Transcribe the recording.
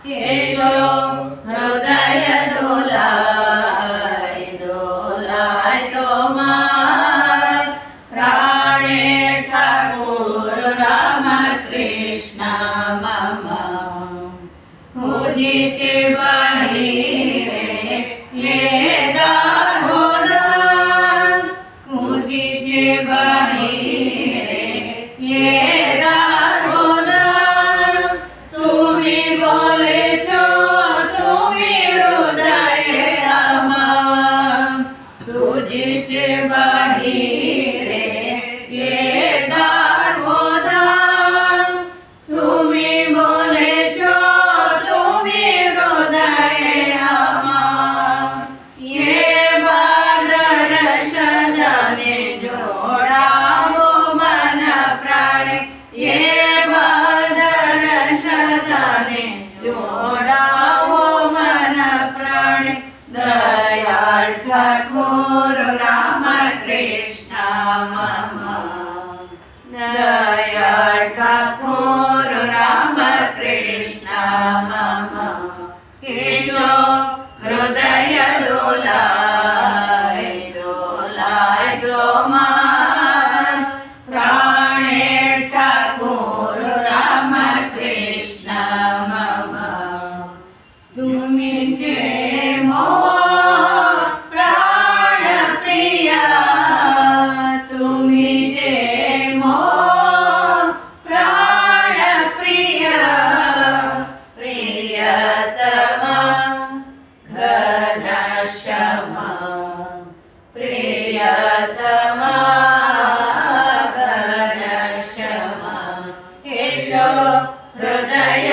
येशो हृदय डोलाय डोलाय तो माय प्राणे ठाकूर राम कृष्ण मम खोजीचे बाहिरे ये दारोदार खोजीचे बाहिरे ये दारोदार तुम्ही बोलेछो तुम्ही हृदय आम्हा खोजीचे बाहिरे ये दारोदार तुम्ही बोलेछो तुम्ही हृदय आम्हा ये दर्शनाने जोडावो मन प्राणे ये दर्शनाने जोडावो मन प्राणे दयाळ ठाकूर राम कृष्ण मम दयाळ ठाकूर राम कृष्ण मम येशो हृदय डोलाय डोलाय तो माय प्राणे ठाकूर राम कृष्ण मम तुम्ही जे प्राण प्रिया तुम्ही जे प्राण प्रिया प्रियतमा घनश्यामा प्रियतमा घनश्यामा येशो हृदय